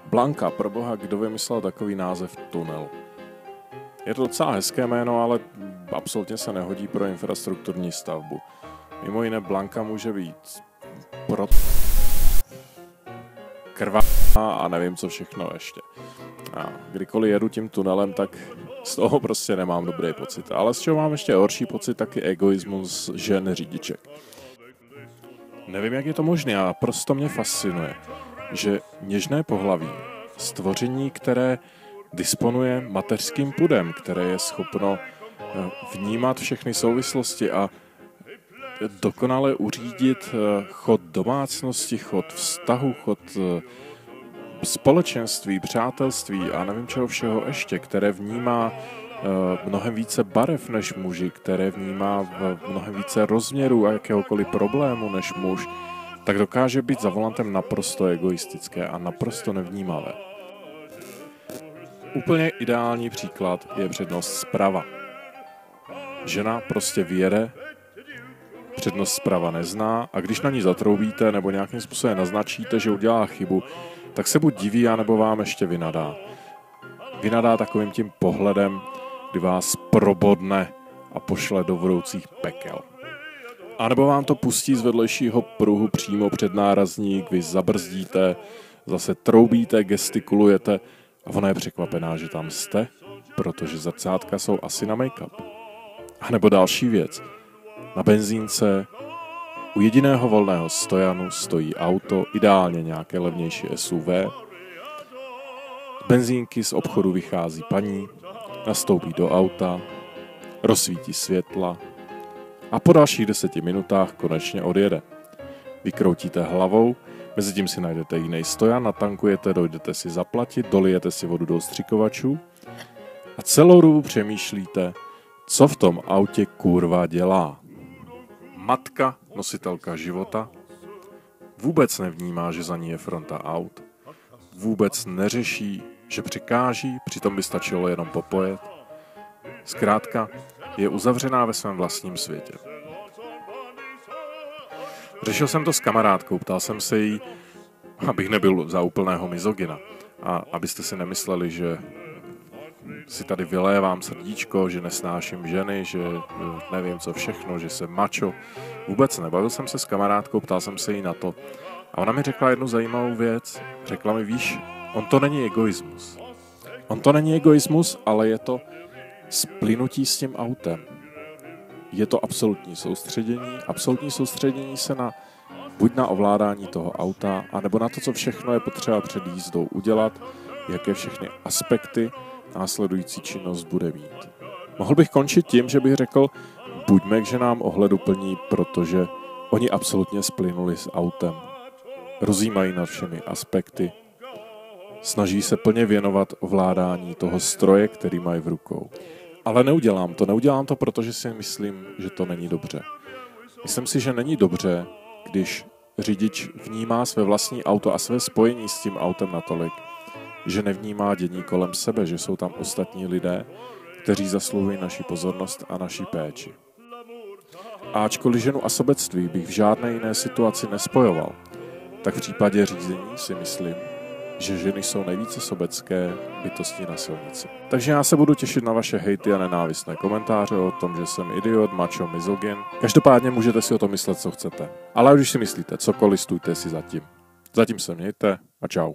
Blanka, proboha, kdo vymyslel takový název tunel? Je to docela hezké jméno, ale absolutně se nehodí pro infrastrukturní stavbu. Mimo jiné Blanka může být pro krvá a nevím co všechno ještě. A kdykoliv jedu tím tunelem, tak z toho prostě nemám dobrý pocit. Ale z čeho mám ještě horší pocit, taky egoismus žen řidiček. Nevím, jak je to možné, a prosto mě fascinuje, že něžné pohlaví, stvoření, které disponuje mateřským pudem, které je schopno vnímat všechny souvislosti a dokonale uřídit chod domácnosti, chod vztahu, chod společenství, přátelství a nevím čeho všeho ještě, které vnímá mnohem více barev než muži, které vnímá v mnohem více rozměrů a jakéhokoliv problému než muž, tak dokáže být za volantem naprosto egoistické a naprosto nevnímavé. Úplně ideální příklad je přednost zprava. Žena prostě vyjede, přednost zprava nezná a když na ní zatroubíte nebo nějakým způsobem naznačíte, že udělá chybu, tak se buď diví, anebo vám ještě vynadá. Vynadá takovým tím pohledem, kdy vás probodne a pošle do vroucích pekel. A nebo vám to pustí z vedlejšího pruhu přímo před nárazník, vy zabrzdíte, zase troubíte, gestikulujete a ona je překvapená, že tam jste, protože zrcátka jsou asi na make-up. A nebo další věc. Na benzínce u jediného volného stojanu stojí auto, ideálně nějaké levnější SUV. Z benzínky z obchodu vychází paní, nastoupí do auta, rozsvítí světla a po dalších 10 minutách konečně odjede. Vykroutíte hlavou, mezitím si najdete jiný stojan, natankujete, dojdete si zaplatit, dolijete si vodu do ostřikovačů a celou dobu přemýšlíte, co v tom autě kurva dělá. Matka, nositelka života, vůbec nevnímá, že za ní je fronta aut, vůbec neřeší, že překáží, přitom by stačilo jenom popojet. Zkrátka, je uzavřená ve svém vlastním světě. Řešil jsem to s kamarádkou, ptal jsem se jí, abych nebyl za úplného mizogyna, a abyste si nemysleli, že si tady vylévám srdíčko, že nesnáším ženy, že nevím co všechno, že jsem mačo. Vůbec nebavil jsem se s kamarádkou, ptal jsem se jí na to. A ona mi řekla jednu zajímavou věc. Řekla mi, víš, on to není egoismus. On to není egoismus, ale je to splynutí s tím autem. Je to absolutní soustředění se na buď na ovládání toho auta, anebo na to, co všechno je potřeba před jízdou udělat, jaké všechny aspekty následující činnost bude mít. Mohl bych končit tím, že bych řekl, buďme k ženám ohleduplní, protože oni absolutně splynuli s autem. Rozjímají nad všemi aspekty. Snaží se plně věnovat ovládání toho stroje, který mají v rukou. Ale neudělám to, protože si myslím, že to není dobře. Myslím si, že není dobře, když řidič vnímá své vlastní auto a své spojení s tím autem natolik, že nevnímá dění kolem sebe, že jsou tam ostatní lidé, kteří zasluhují naši pozornost a naši péči. A ačkoliv ženu a sobectví bych v žádné jiné situaci nespojoval, tak v případě řízení si myslím, že ženy jsou nejvíce sobecké bytosti na silnici. Takže já se budu těšit na vaše hejty a nenávistné komentáře o tom, že jsem idiot, macho, mizogyn. Každopádně můžete si o tom myslet, co chcete. Ale když si myslíte cokoliv, stůjte si zatím. Zatím se mějte a čau.